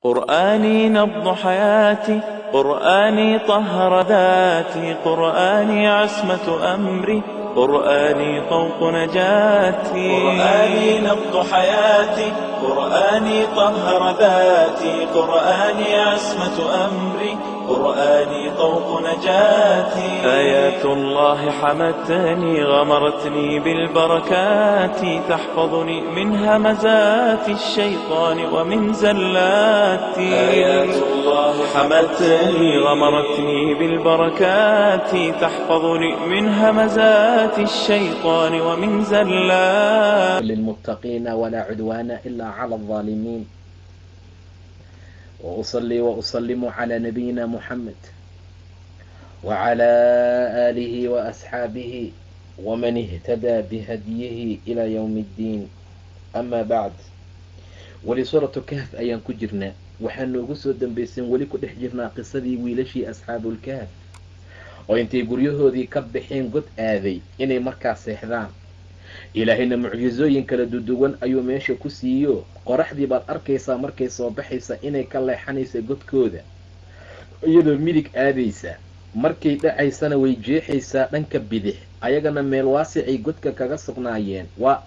قرآني نبض حياتي، قرآني طهر ذاتي، قرآني عصمة أمري، قرآني طوق نجاتي. قرآني نبض حياتي، قرآني طهر ذاتي، قرآني عصمة أمري، قرآني طوق نجاتي. آيات الله حمتني غمرتني بالبركات، تحفظني من همزات الشيطان ومن زلاتي. آيات الله حمتني غمرتني بالبركات، تحفظني من همزات الشيطان ومن زلات. للمتقين ولا عدوان إلا على الظالمين، وأصلي وأسلم على نبينا محمد وعلى آله وأصحابه ومن اهتدى بهديه إلى يوم الدين. أما بعد، ولسورة كهف أيان كجرنا وحنو قصو دنبيسين ولي كدح جرنا قصدي ويلشي أصحاب الكهف وإنتي قريوه ذي كبحين قد آذي إني مركز سيحذان ilaahayna mucjizooyin kala duduwan ayuu meesha ku siiyo. qoraxdii baad arkaysaa markay soo baxaysa inay ka leexanaysa godkooda iyadoo midig aadaysa, markay dhacaysana way jeexaysaa dhanka bidix. ayagana meel waasicay godka kaga sugnaayeen. waa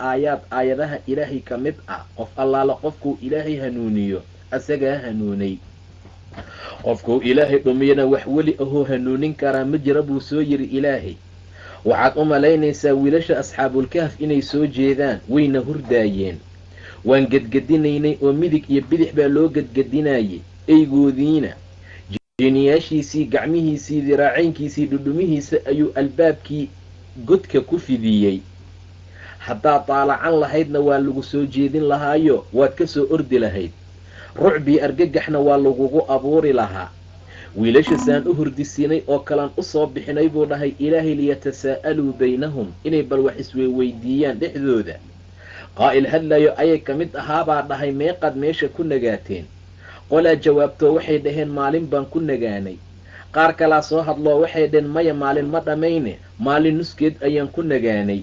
aayadaha ilaahay ka mid ah. qof allaala qofkuu ilaahay hanuuniyo asagaa hanuunay, qofkuu ilaahay dhumiyana wax weli ahoo hanuunin karaa ma jira buu soo yiri ilaahay. waxaad u malaynaysaa wiilasha asxaabulkahf inay soo jeedaan, wayna hurdaayeen. waan gedgedinaynay oo midig iyo bidix baa loo gedgedinayay. eygoodiina jeeniyaashiisii, gacmihiisii, diraacaynkiisii, dhudhumihiisa ayuu albaabkii godka ku fidiyey. haddaad daalacan lahaydna waa lagu soo jeedin lahaayo waad ka soo ordi lahayd. rucbii argagaxna waa lagugu abuuri lahaa. wiilasha saan u hurdisiinay oo kalaan u soo bixinay buu dhahay ilaahay liyatasaa'aluu baynahum, inay bal wax isweyweydiiyaan dhexdooda. qaa'il hadlayo ayay ka mid ahaabaa dhahay meeqaad meesha ku nagaateen? qolaa jawaabtoo waxay dhaheen maalin baan ku nagaanay. qaar kalaa soo hadloo waxay dhaheen maya maalin ma dhammayne maalin nuskeed ayaan ku nagaanay.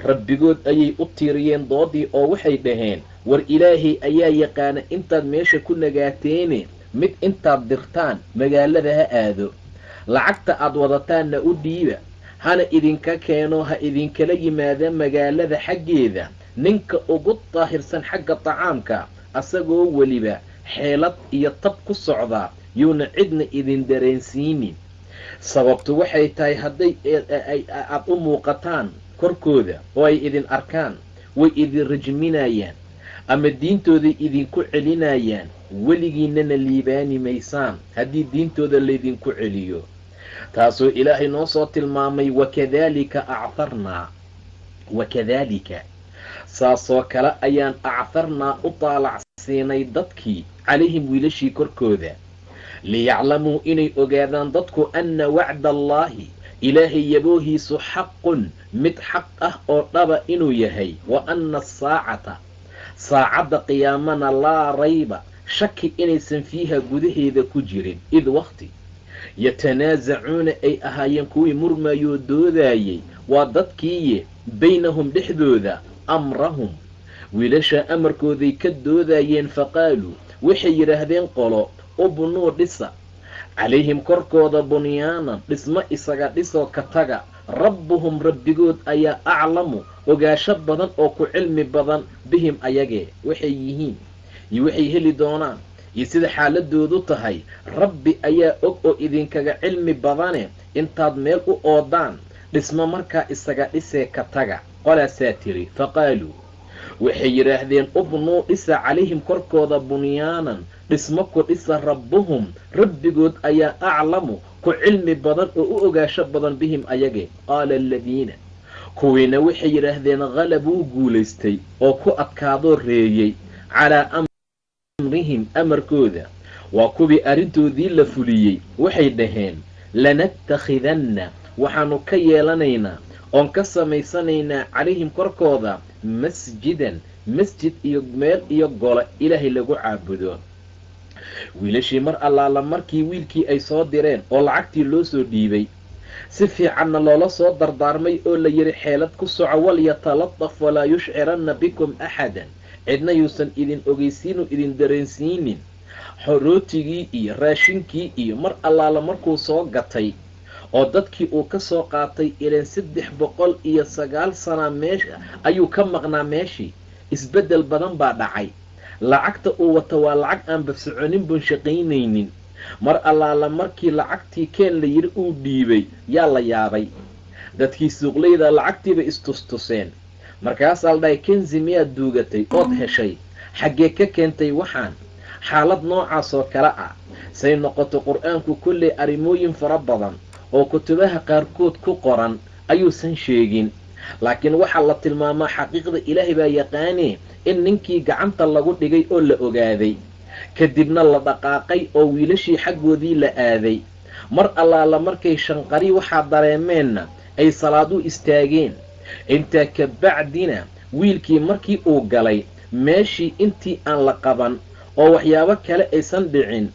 rabbigood ayay u tiiriyeen doodii oo waxay dhaheen war ilaahay ayaa yaqaana intaad meesha ku nagaateene mid intaad dirtaan magaalada ha aado, lacagta aad wadataanna u dhiiba, hana idinka keeno, ha idinkala yimaada magaalada xaggeeda ninka ugu daahirsan xagga tacaamka, asagoo weliba xeelad iyo tab ku socdaa, yuuna cidna idin dareensiinin. sababtu waxay tahay hadday aad u muuqataan korkooda oo ay idin arkaan way idin rajminayaan ama diintooday idinku celinayaan. weligiinana liibaani maysaan haddii diintooda laydinku celiyo. taasoo ilaahay noo soo tilmaamay wakadaalika saasoo kale ayaan acharnaa u taalacsiinay dadkii calayhim wiilashii korkooda, liyaclamuu inay ogaadaan dadku anna wacda allaahi ilaahay yaboohiisu xaqun mid xaq ah oo dhaba inuu yahay, wa anna asaacata saacadda qiyaamana laa rayba shaki inaysan fiiha gudaheeda ku jirin. id waqti yatanaasacuuna ay ahaayeen kuwii murmayoo doodaayay, waa dadkiiye baynahum dhexdooda amrahum wiilasha amarkooday ka doodaayeen. faqaaluu waxay yidhaahdeen qolo ubnuu dhisa calayhim korkooda bunyaanan dhismo isaga dhisoo ka taga. rabbuhum rabbigood ayaa aclamu ogaasho badan oo ku cilmi badan bihim ayagee waxay yihiin iyo waxay heli doonaan iyo sida xaaladoodu tahay. rabbi ayaa og oo idinkaga cilmi badane intaad meel u oodaan dhismo markaa isaga dhisee ka taga. qolaasaa tiri faqaaluu waxay yidhaahdeen ubnuu dhisa calayhim korkooda bunyaanan dhismo ku dhisa. rabbuhum rabbigood ayaa aclamu ku cilmi badan oo u ogaasho badan bihim ayagee. qaala aladiina kuwiina waxay yidhaahdeen qalabuu guulaystay oo ku adkaadoo reeyey calaa amrihim amarkooda, waa kuwii arrintoodii la fuliyey. waxay dhaheen lanattakhidanna waxaanu ka yeelanaynaa oon ka samaysanaynaa calayhim korkooda masjidan masjid iyo meel iyo gole ilaahay lagu caabudo. wiilashii mar allaala markii wiilkii ay soo direen oo lacagtii loo soo dhiibay, si fiicanna loola soo dardaarmay oo la yidhi xeelad ku soco, walyatalataf walaa yushciranna bikum axadan, cidna yuusan idin ogeysiinu idin dareensiinin, rootigii iyo raashinkii iyo mar allaala markuu soo gatay oo dadkii uu ka soo qaatay ileen 309 sana meesha ayuu ka maqnaa meeshii. isbeddel badan baa dhacay. lacagta uu wato waa lacag aanba soconin bun shaqaynaynin. mar allaala markii lacagtii keen la yidhi uu dhiibay yaa la yaabay. dadkii suuqlayda lacagtiiba istustuseen. markaasaa la dhahay kenzi miyaad duugatay ood heshay? xaggee ka keentay waxaan? xaalad noocaas oo kale ah say noqoto qur-aanku kolley arrimooyin fara badan oo kutubaha qaarkood ku qoran ayuusan sheegin. laakiin waxaa la tilmaamaa xaqiiqda ilaahay baa yaqaanee in ninkii gacanta lagu dhigay oo la ogaaday, kadibna la dhaqaaqay oo wiilashii xaggoodii la aaday. mar allaala markay shanqari waxaa dareemeenna ay salaad u istaageen. intaa ka bacdina wiilkii markii uu galay meeshii intii aan la qaban oo waxyaabo kale aysan dhicin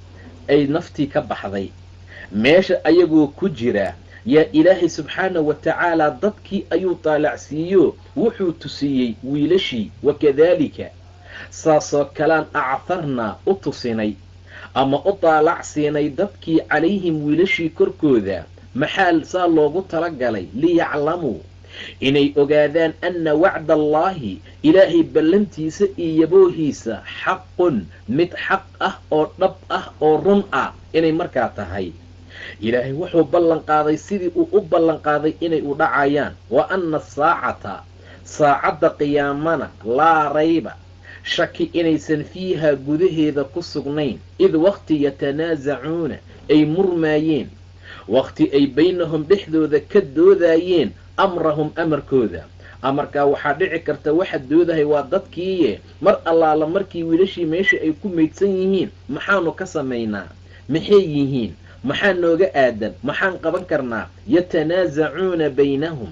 ay naftii ka baxday. meesha ayagoo ku jira yaa ilaahay subxaanahu wa tacaalaa dadkii ayuu taalacsiiyo wuxuu tusiyey wiilashii. wakadaalika saasoo kalaan acharnaa u tusinay ama u taalacsiinay dadkii calayhim wiilashii korkooda. maxaa saa loogu talagalay? liyaclamuu inay ogaadaan anna wacda allaahi ilaahay ballantiisa iyo yaboohiisa xaqun mid xaq ah oo dhab ah oo run ah inay markaa tahay. ilaahay wuxuu ballan qaaday sidii uu u ballan qaaday inay u dhacayaan. wa anna asaacata saacadda qiyaamana laa rayba shaki inaysan fiihaa gudaheeda ku sugnayn. id waqti yatanaasacuuna ay murmaayeen, waqti ay baynahum dhexdooda ka doodaayeen amrahum amarkooda. amarkaa waxaa dhici karta waxa doodahay waa dadkiiye mar allaala markii wiilashii meesha ay ku maydsan yihiin maxaanu ka samaynaa? maxay yihiin? maxaa nooga aadan? maxaan qaban karnaa? yatanaasacuuna baynahum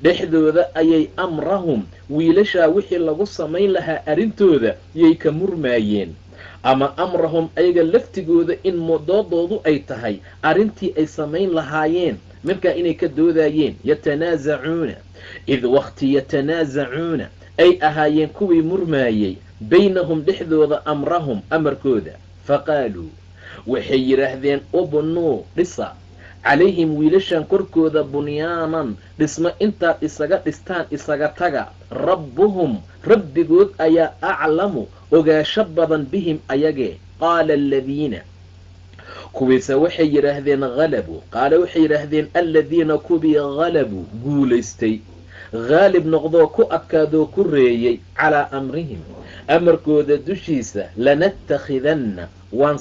dhexdooda ayay amrahum wiilashaa wixii lagu samayn lahaa arrintooda yay ka murmaayeen. ama amrahum ayaga laftigooda in doodoodu ay tahay arrintii ay samayn lahaayeen markaa inay ka doodayeen. yatanaasacuuna id waqti yatanaasacuuna ay ahaayeen kuwii murmaayey baynahum dhexdooda amrahum amarkooda. faqaaluu waxay yidhaahdeen ubnuu dhisa calayhim wiilashan korkooda bunyaanan dhismo intaad isaga dhistaan isaga taga. rabbuhum rabbigood ayaa aclamu ogaasho badan bihim ayagee. qaala aladiina kuwiise waxay yidhaahdeen halabuu qaala waxay yidhaahdeen aladiina kubii halabuu guulaystay, haalib noqdoo ku adkaadoo ku reeyey calaa amrihim amarkooda dushiisa. lanattakhidanna waan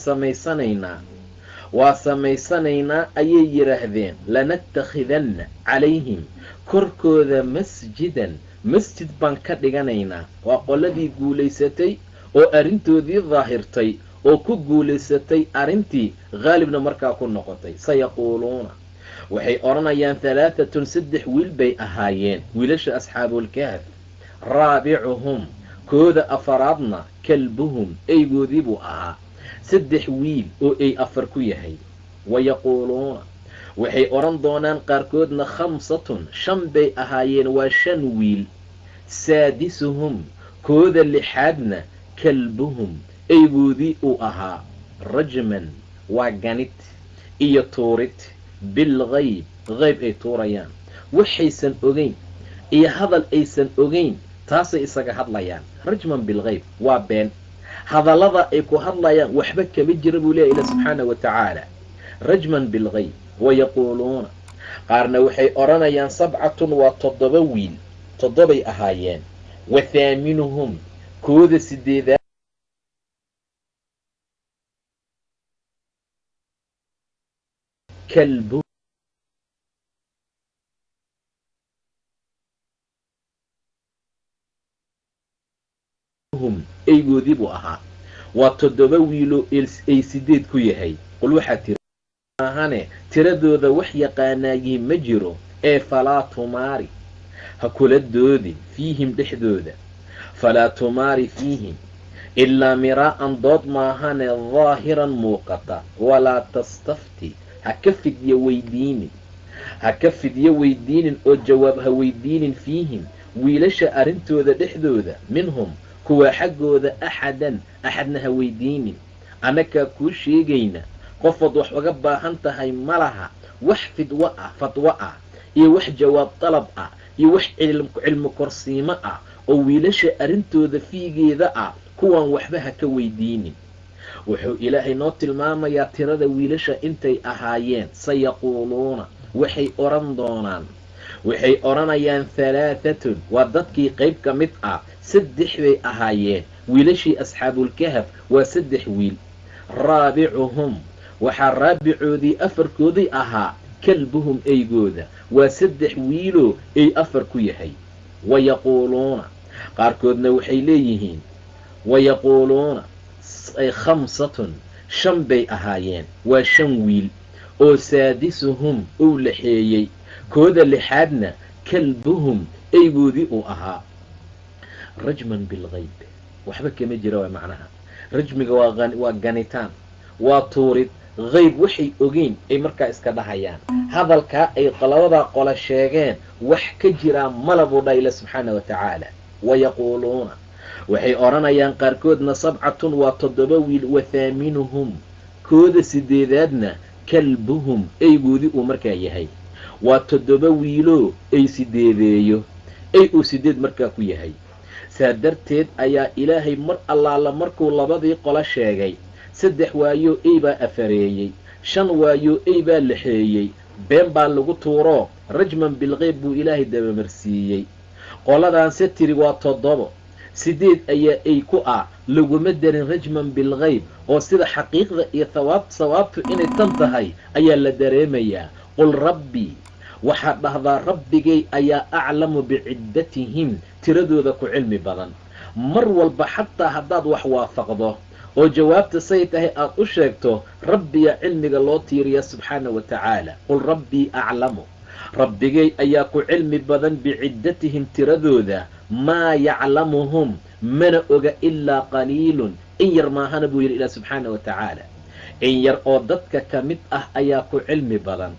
samaysanaynaa ayay yidhaahdeen. lanattakhidanna calayhim korkooda masjidan masjid baan ka dhiganaynaa. waa qoladii guulaysatay oo arrintoodii daahirtay oo ku guulaysatay arrintii haalibna markaa ku noqotay. sayaquuluuna waxay odhanayaan 3 wiil bay ahaayeen wiilasha asxaabulkahf. raabicuhum kooda afaraadna kalbuhum eygoodii buu ahaa. 3 wiil oo ay 4 ku yahay. wayaquuluuna waxay odhan doonaan qaarkoodna 5 bay ahaayeen waa 5 wiil. saadisuhum kooda 6aadna kalbuhum eygoodii uu ahaa. rajman waa ganid iyo tuurid bilgayb qayb ay tuurayaan waxaysan ogeyn iyo hadal aysan ogeyn taasay isaga hadlayaan. rajman bilgayb waa been, hadallada ay ku hadlayaan waxba kama jira buu leeyahay ila subxaanahu wa tacaala. rajman bilgayb. wayaquuluuna qaarna waxay odhanayaan 7 waa 7 wiil 7bay ahaayeen. wathaaminuhum kooda 8 kalbu eygoodii buu ahaa. waa 7 wiilo ay 8 ku yahay. qul waxaa tiri ahane tiradooda wax yaqaanaayiin ma jiro ee falaa tumaari ha kula doodin fiihim dhexdooda. falaa tumaari fiihim ilaa miraa'an dood maahane daahiran muuqata. walaa tastafti ha ka fidyo weydiinin oo jawaab ha weydiinin fiihim wiilasha arrintooda dhexdooda minhum kuwa xaggooda axadna ha weydiinin. annagaa kuu sheegayna qofood wax uga baahan tahay ma laha wax fatwo ah iyo wax jawaab dalab ah iyo wax cilmi korsiimo ah oo wiilasha arrintooda fiigeeda ah kuwaan waxba ha ka weydiinin. wuxuu ilaahay noo tilmaamayaa tirada wiilasha intay ahaayeen. sayaquuluuna waxay odhanayaan halaahatun, waa dadkii qayb ka mid ah 3 bay ahaayeen. wiilashii asxaabulkahaf waa 3 wiil. raabicuhum waxaa raabicoodii 4koodii ahaa kalbuhum eygooda, waa 3 wiiloo ay 4 ku yahay. wayaquuluuna qaarkoodna waxay leeyihiin wayaquuluuna 5 bay ahaayeen, waa 5 wiil oo saadisuhum uu laxeeyey, kooda 6aadna kalbuhum eygoodii uu ahaa. rajman bilgayb waxba kama jira waa macnaha. rajmiga waa ganitaan, waa tuurid. qayb waxay ogeyn ay markaa iska dhahayaan. hadalkaa ay labadaa qole sheegeen wax ka jiraa malabuu dha ila subxaana wa tacaala. wayaquuluuna waxay odhanayaan qaarkoodna 7 waa 7 wiil. wathaaminuhum kooda 8aadna kalbuhum eygoodii uu markaa yahay, waa 7 wiiloo ay 8eeyo ay uu 8 markaa ku yahay. saa darteed ayaa ilaahay mar allaala markuu labadii qolo sheegay 3 waayo ey baa afareeyey, 5 waayo ey baa laxeeyey, been baa lagu tuuro rajman bilgayb buu ilaahay dabamarsiiyey. qoladaanse tiri waa 7, 8 ayaa ey ku ah, laguma darin rajman bilgayb oo sida xaqiiqda iyo sawaabtu inay tan tahay ayaa la dareemayaa. qul rabbii waxaad dhahdaa rabbigay ayaa aclamu biciddatihim, tiradooda ku cilmi badan. mar walba xataa haddaad wax waafaqdo oo jawaabta say tahay aad u sheegto, rabbiga cilmiga loo tiiriya subxaana wa tacaala. qul rabbii aclamu rabbigay ayaa ku cilmi badan biciddatihim tiradooda, maa yaclamuhum mana oga ilaa qaliilun, in yar maahana buu yidhi ilah subxaana wa tacaala. in yar oo dadka ka mid ah ayaa ku cilmi badan,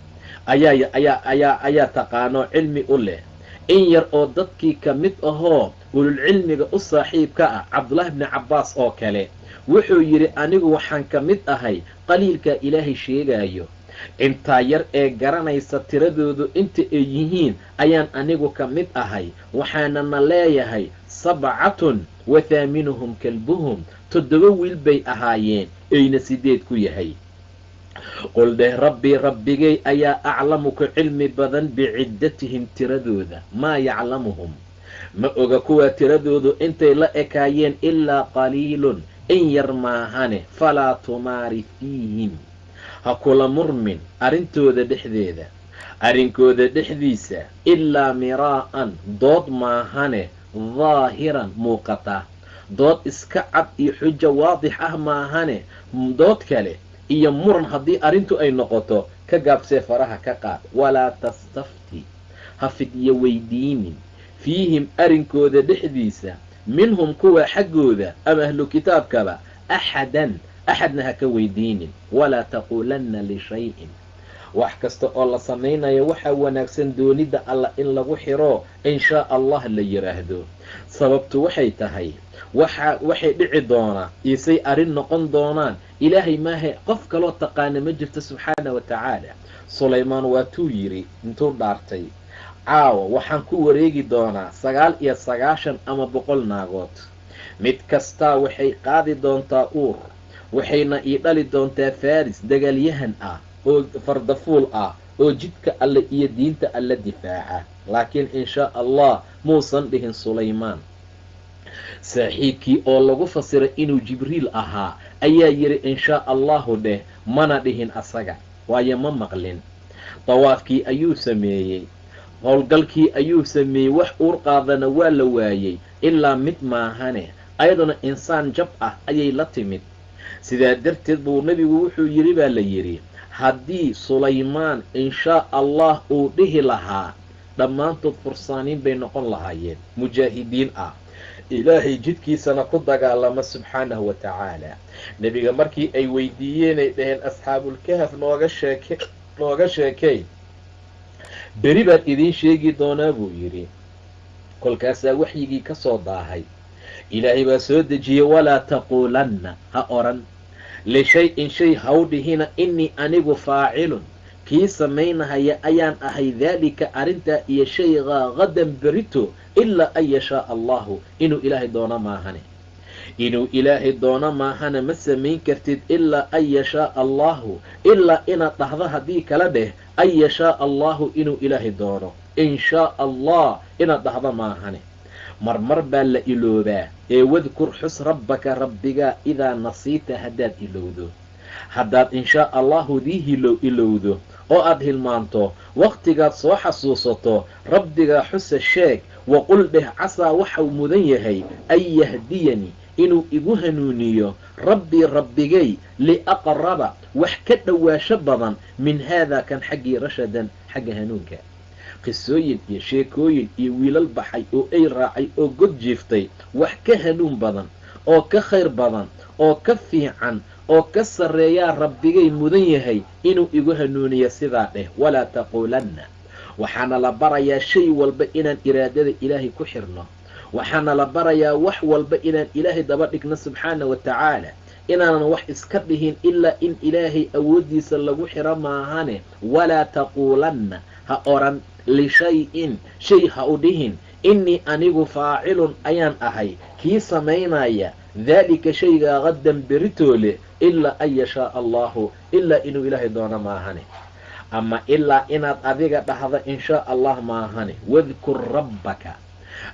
ayaa taqaano cilmi u leh. in yar oo dadkii ka mid ahoo ululcilmiga u saaxiibka ah, cabdullaahi bni cabbaas oo kale wuxuu yidhi anigu waxaan ka mid ahay qaliilkaa ilaahay sheegaayo. intaa yar ee garanaysa tiradoodu inta ay yihiin ayaan anigu ka mid ahay, waxaanana leeyahay 7 wathaaminuhum kalbuhum, 7 wiil bay ahaayeen ayna 8 ku yahay. qul dheh rabbii rabbigay ayaa aclamu ku cilmi badan biciddatihim tiradooda, maa yaclamuhum ma oga kuwaa tiradoodu intay la ekaayeen ilaa qaliilun, in yar maahane. falaa tumaari fiihim ha kula murmin arrinkooda dhexdiisa ilaa miraa'an dood maahane, daahiran muuqata. dood iska cad iyo xujo waadix ah maahane, dood kale iyo muran haddii arrintu ay noqoto ka gaabsee faraha ka qaad. walaa tastafti ha fidyo weydiinin fiihim arrinkooda dhexdiisa minhum kuwa xaggooda ama ahlu kitaabkaba axadna ha ka weydiinin. walaa taquulanna lishayin wax kasta oo la samaynayo waxaa wanaagsan doonidda allah in lagu xiro in shaa allah la yidhaahdo. sababtu waxay tahay waxay dhici doonaa iyo say arrin noqon doonaan ilaahay maahe qof kaloo taqaana ma jirto subxaana wa tacaala. sulaymaan waatuu yidhi intuu dhaartay, caawa waxaan ku wareegi doonaa 99 ama 100 naagood, mid kastaa waxay qaadi doontaa uur, waxayna ii dhali doontaa faris dagaalyahan ah oo fardafuul ah oo jidka alle iyo diinta alle difaaca. laakiin in shaa allah muusan dhihin sulaymaan. saaxiibkii oo lagu fasiray inuu jibriil ahaa ayaa yidhi in shaa allahu dheh, mana dhihin asaga, waayo ma maqlin. dawaafkii ayuu sameeyey, howlgalkii ayuu sameeyey, wax uur qaadana waa la waayey ilaa mid maahane, ayaduna insaan jab ah ayay la timid. sidaa darteed buu nebigu wuxuu yidhi baa la yidhi, haddii sulaymaan in shaa allah uu dhihi lahaa dhammaantood fursaaniin bay noqon lahaayeen, mujaahidiin ah, ilaahay jidkiisana ku dagaalama subxaanahu wa tacaala. nebiga markii ay weydiiyeenay dhaheen asxaabulkahaf nooga sheekay, beri baan idiin sheegi doonaa buu yidhi. kolkaasaa waxyigii ka soo daahay, ilaahay baa soo dejiyey walaa taquulanna ha oran lishay-in shay hawdhihina innii anigu faacilun kii samaynahaya ayaan ahay daalika arrintaa iyo shaygaa qadan berito ilaa an yashaa allahu inuu ilaahay doono maahane inuu ilaahay doono maahana ma samayn kartid ilaa an yashaa allahu ilaa inaad dhahdo haddii kala dheh an yashaa allahu inuu ilaahay doono in shaa allah inaad dhahdo maahane marmar baa la iloobaa ee wadkur xus rabbaka rabbigaa idaa nasiita haddaad ilowdo haddaad inshaa allahu dii ilowdo oo aad hilmaanto wakhtigaad soo xasuusato rabbigaa xusa sheeg waqul dheh casaa waxau mudan yahay an yahdiyanii inuu igu hanuuniyo rabbii rabbigay liaqraba wax ka dhowaasho badan min haadaa kan xaggii rashadan xagga hanuunka qisooyin iyo sheekooyin iyo wiilal baxay oo ay raacay oo god jiiftay wax ka hanuun badan oo ka khayr badan oo ka fiican oo ka sarreeyaa rabbigay mudan yahay inuu igu hanuuniyo sidaa dheh walaa taquulanna waxaana la barayaa shay walba inaan iraadada ilaahay ku xirno waxaana la barayaa wax walba inaan ilaahay daba dhigno subxaana wa tacaala inaanan wax iska dhihin ilaa in ilaahay awooddiisa lagu xiro maahane walaa taquulanna ha oran lishay-in shay ha u dhihin innii anigu faacilun ayaan ahay kii samaynaya daalika shaygaa qadan beritoole ilaa an yashaa allahu ilaa inuu ilaahay doono maahane ama ilaa inaad adiga dhahdo inshaa allah maahane wadkur rabbaka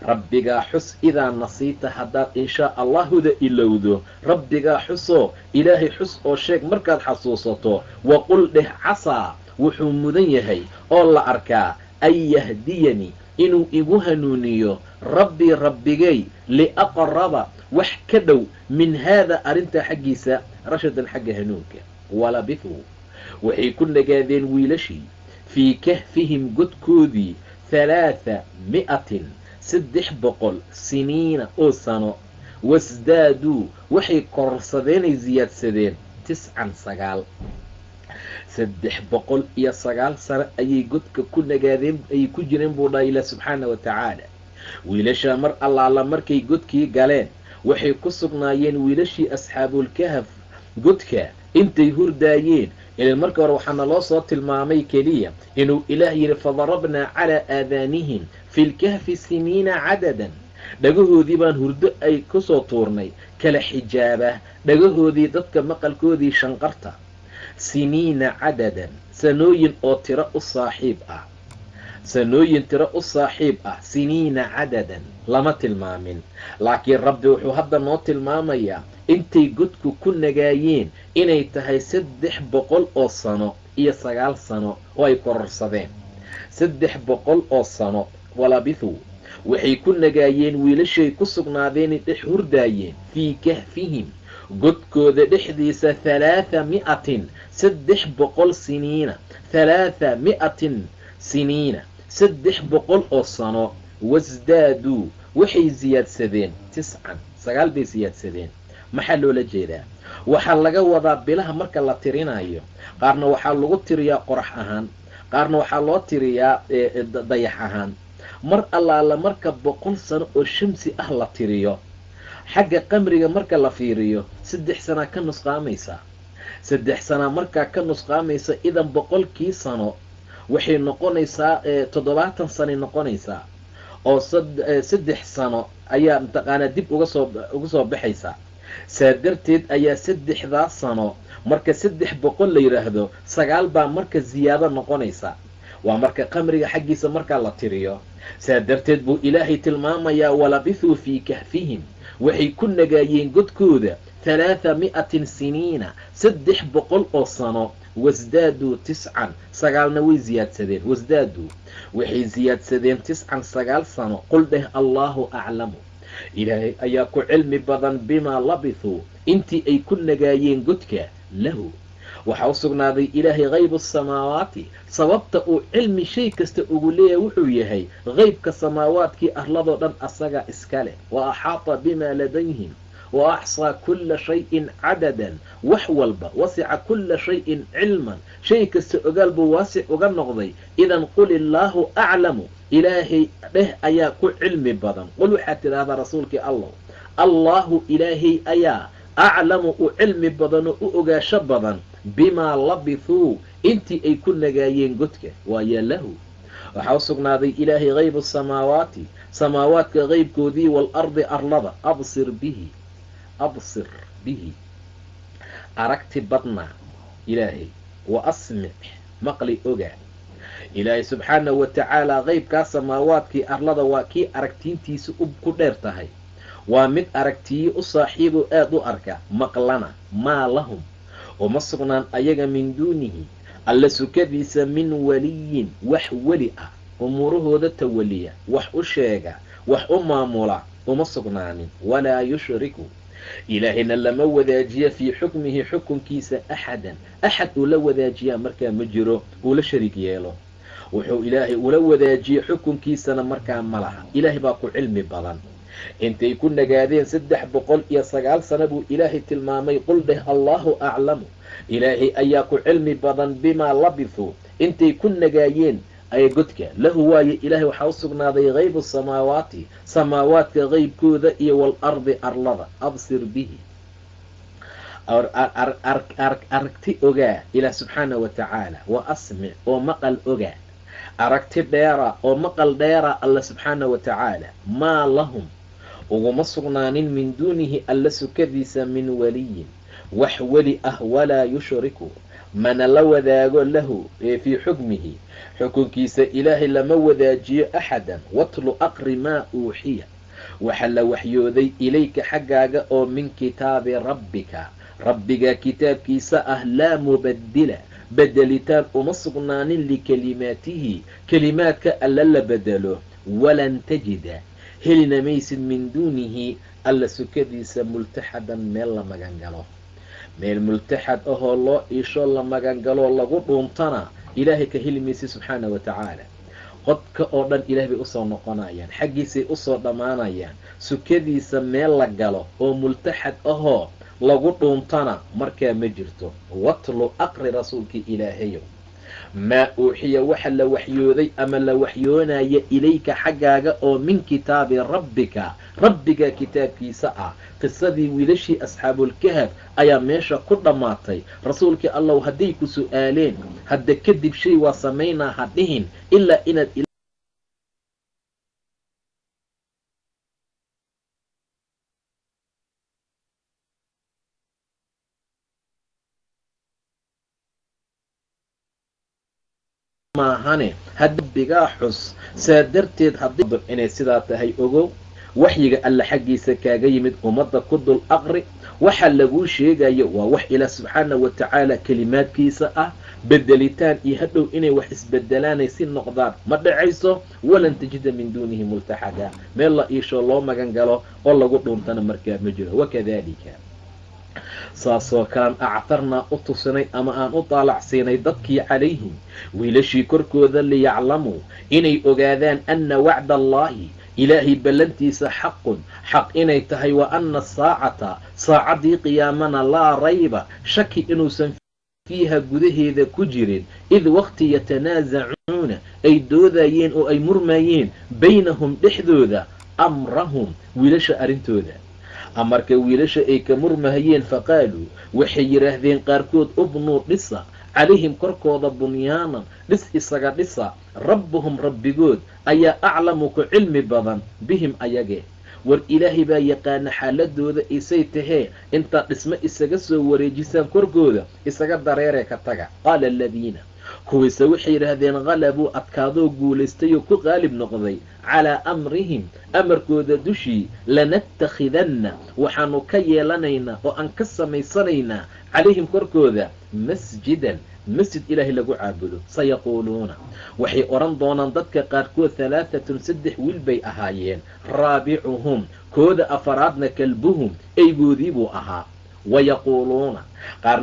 rabbigaa xus idaa nasiita haddaad inshaa allahuda ilowdo rabbigaa xusoo ilaahay xus oo sheeg markaad xasuusato waqul dheh casaa wuxuu mudan yahay oo la arkaa an yahdiyanii inuu igu hanuuniyo rabbii rabbigay liaqraba wax ka dhow min haada arrintaa xaggiisa rashadan xagga hanuunka walabithuu waxay ku nagaadeen wiilashii fii kahfihim godkoodii 300 300 siniina oo sano wasdaaduu waxay kororsadeenay siyaadsadeen 9 309 sano ayay godka ku nagaadeen ayay ku jireen buu dhaha ilaah subxaana wa tacaala wiilashaa mar allaala markay godkii galeen waxay ku sugnaayeen wiilashii asxaabulkahf godka intay hurdaayeen ilan marka hore waxaana loo soo tilmaamay keliya inuu ilaah yidhi fadarabnaa calaa aadaanihim fi lkahfi siniina cadadan dhagahoodii baan hurdo ay ku soo tuurnay kala xijaaba dhagahoodii dadka maqalkoodii shanqarta siniina cadadan sanooyin oo tiro u saaxiib ah sanooyin tiro u saaxiib ah siniina cadadan lama tilmaamin laakiin rabbi wuxuu hadda noo tilmaamayaa intay godku ku nagaayeen inay tahay 300 oo sano iyo 9 sano oo ay kororsadeen 300 oo sano walabithuu waxay ku nagaayeen wiilashay ku sugnaadeen dhex hurdaayeen fii kahfihim godkooda dhexdiisa 300 siniina 300 siniina 300 oo sano wasdaaduu waxay siyaadsadeen 9 bay siyaadsadeen maxaa loola jeedaa waxaa laga wadaa bilaha marka la tirinayo qaarna waxaa lagu tiriyaa qorax ahaan qaarna waxaa loo tiriyaa dayax ahaan mar allaala marka 100 sano oo shamsi ah la tiriyo xagga qamriga marka la fiiriyo 3 sana ka nusqaamaysa 3 sana markaa ka nusqaamaysa idan 100kii sano waxay noqonaysaa 70 sano noqonaysaa oo 3 sano ayaa intaqaana dib uga soo baxaysa saadarteed ayaa 3 sano marka 300 la yiraahdo 9 baa marka ziyaado noqonaysa waa marka qamriga xaggiisa marka la tiriyo saadarteed buu ilaahay tilmaamayaa walabithuu fii kahfihim waxay ku nagaayeen godkooda 300 siniina 300 oo sano wasdaaduu 9 way ziyaadsadeen wasdaaduu waxay ziyaadsadeen 9 sano qul dheh allaahu aclamu ilaahay ayaa ku cilmi badan bimaa labithuu intii ay ku nagaayeen godka lahu waxaa u sugnaaday ilaahay haybu samaawaati sababta uu cilmi shay kasta ugu leeyahay wuxuu yahay haybka samaawaadkii arladoo dhan asaga iska leh wa axaata bimaa ladayhim wa axsaa kulla shayin cadadan wax walba wasica kulla shayin cilman shay kasta ogaal buu waasic uga noqday idan qul illaahu aclamu ilaahay dheh ayaa ku cilmi badan qul waxaad tidhaahdaa rasuulkii allah allaahu ilaahay ayaa aclamu u cilmi badan oo u ogaasho badan bimaa labithuu intii ay ku nagaayeen godka waayaa lahu waxaa u sugnaaday ilaahay haybu samaawaati samaawaadka qaybkoodii waalardi arlada absir bihi aragti badnaa ilaahay wa asmic maqli ogaa ilaahay subxaanahu wa tacaala qaybkaa samaawaadkii arlada waa kii aragtiintiisa ku dheer tahay waa mid aragtiye u saaxiiboo aad u arka maqlana maa lahum uma sugnaan ayaga min duunihi alla sukadiisa min waliyin wax weli ah umuurahooda tawaliya wax u sheega wax u maamula uma sugnaanin walaa yushriku ilaahayna lama wadaajiya fii xukmihi xukunkiisa axadan axad uu la wadaajiyaa markaa ma jiro uu la shariig yeelo wuxuu ilaahay ula wadaajiyey xukunkiisana markaa ma laha ilaahay baa ku cilmi badan intay ku nagaadeen 309 sano buu ilaahay tilmaamay qul dheh allahu aclamu ilaahay ayaa ku cilmi badan bimaa labithuu intay ku nagaayeen ay godka lahu waaye ilaahay waxaa u sugnaaday haybu samaawaati samaawaadka qaybkooda iyo waalardi arlada absir bihi aragti ogaa ilaah subxaanahu wa tacaala wa asmic oo maqal ogaa aragti dheera oo maqal dheera alla subxaanahu wa tacaala maa lahum uguma sugnaanin min duunihi alla sukadiisa min waliyin wax weli ah walaa yushriku mana la wadaago lahu fii xukmihi xukunkiisa ilaahay lama wadaajiyo axadan watlu aqri maa uuxiya waxa la waxyooday ilayka xaggaaga oo min kitaabi rabbika rabbiga kitaabkiisa ah laa mubadila bedelitaan uma sugnaanin likalimaatihi kelimaadka alla la bedelo walan tajida helina maysid min duunihi alla sukadiisa multaxadan meel la magangalo meel multaxad ahoo loo iisho la magangaloo lagu dhuuntana ilaahay ka heli maysid subxaanahu wa tacaala qodka oo dhan ilaah bay usoo noqonayaan xaggiisay usoo dhammaanayaan sukadiisa meel la galo oo multaxad ahoo lagu dhuuntana markaa ma jirto watlu aqri rasuulkii ilaahayow maa uuxiya waxa la waxyooday ama la waxyoonaya ilayka xaggaaga oo min kitaabi rabbika rabbiga kitaabkiisa ah qisadii wiilashii asxaabulkahaf ayaa meesha ku dhammaatay rasuulkii allow hadday ku su'aaleen hadda kadib shay waa samaynaa ha dhihin ilaa inaad maahane hadbigaa xus saa darteed haddii inay sidaa tahay ogow waxyiga alla xaggiisa kaaga yimid ummadda ku dul aqri waxa laguu sheegayo waa wax ilaah subxaanahu wa tacaala kelimaadkiisa ah bedelitaan iyo hadhow inay wax isbedelaanay si noqdaan ma dhacayso walan tajida min duunihi multaxada meel la iishoo loo magan galo oo lagu dhuuntana markaa ma jiro wakadalika saasoo kalaan actarnaa u tusinay ama aan u daalacsiinay dadkii calayhim wiilashii korkooda liyaclamuu inay ogaadaan anna wacda allaahi ilaahay ballantiisa xaqun xaq inay tahay wa anna asaacata saacaddii qiyaamana laa rayba shaki inuusan fiiha gudaheeda ku jirin id waqti yatanaasacuuna ay doodayeen oo ay murmayeen baynahum dhexdooda amrahum wiilasha arrintooda amarka wiilasha ay ka murmahayeen faqaaluu waxay yidhaahdeen qaarkood ubnuu dhisa calayhim korkooda bunyaanan dhis isaga dhisa rabbuhum rabbigood ayaa aclamu ku cilmi badan bihim ayagee war ilaahay baa yaqaana xaaladooda isay tahee intaad dhismo isaga soo wareejisaan korkooda isaga dareeree ka taga qaala aladiina kuwiise waxay yidhaahdeen qalabuu adkaadoo guulaystay oo ku qaalib noqday calaa amrihim amarkooda dushii lanattakhidanna waxaanu ka yeelanaynaa oo aan ka samaysanaynaa calayhim korkooda masjidan masjid ilaahay lagu caabudo sayaquuluuna waxay odhan doonaan dadka qaarkood 3 wiil bay ahaayeen raabicuhum kooda afaraadna kalbuhum eygoodii buu ahaa wayaquuluuna qaar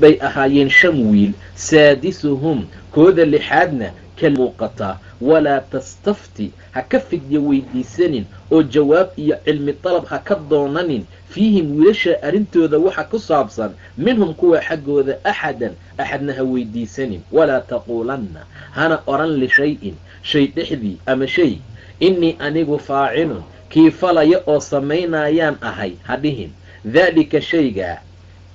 bay ahaayeen 5 wiil saadisuhum kooda lixaadna كالموقتا ولا تستفتي هكفك يويديسنين أو جواب إيا علم الطلب هكدوننين فيهم ولشا أرنتو ذا وحا كصابصا منهم كوا حقو ذا أحدنا هويديسنين ولا تقولن هانا أرن لشيء شيء تحذي أما شيء إني أنيق فاعل كيف لا يأصمينا يان أهي هديهم ذلك شيء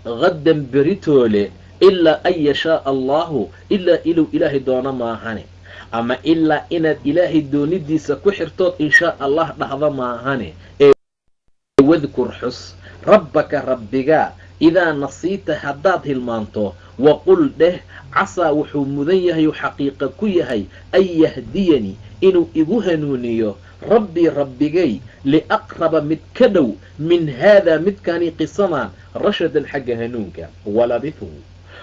غدا بريتولي إلا أن يشاء الله إلا إلو إلهي دون ما هاني أما إلا إن إلهي دوني دي سكوحرتوت إن شاء الله لحظة ما هاني واذكر حس ربك ربك إذا نصيت حداد المانتو وقل ده عسى وحو مذيه حقيقة كيهي أن يهديني إنو إبوهنونيو ربي ربي لأقرب متكدو من هذا متكاني قصما رشد حق هنونك ولبثوا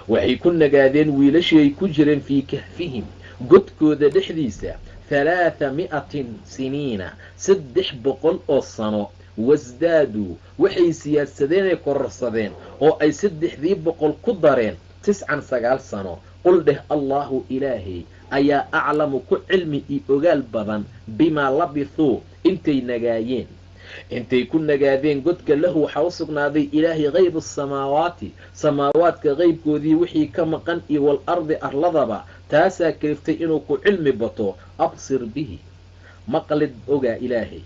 وحيكون قادين ويلشي كجر في كهفهم قدكو ذا دحديسة 300 سنين 600 أصنو وازدادوا وحي سياسدين كرصدين أو أي 600 قدرين 9 سنة قل ده الله إلهي أيا أعلم كعلمي أقال بضان بما لبثوا انتي نقايين انتي كن نقادين قدك له حوصقنا ذي إلهي غيب السماوات سماوات كغيب كذي وحي كمقن والأرض أرلضبا تاسا كرفتي إنو كعلم بطو أبصر به مقلد أقا إلهي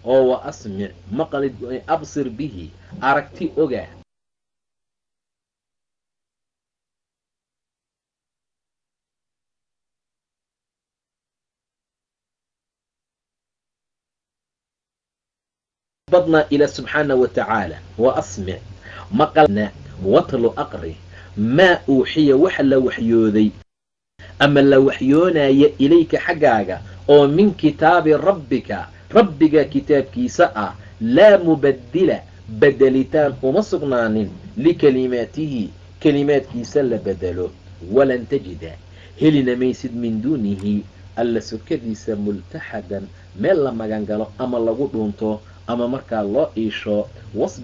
أو أسمع مقلد أبصر به أركتي أقا بدنا إلى سبحانه وتعالى وأسمع مقلنا وطل أقري ما أوحي وحل وحيوذي أما لو وحيونا إليك حقاقا أو من كتاب ربك كتاب كيساء لا مبدل بدلتان ومصغنان لكلماته كلمات كيسال بدله ولن تجد هلنا ميسد من دونه ألا سكديس ملتحدا ما لما قنقلوا أما لغو دونتو أما مركا الله إيشو واصبر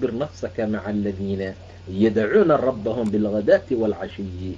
نفسك مع الذين يدعون ربهم بالغداة والعشي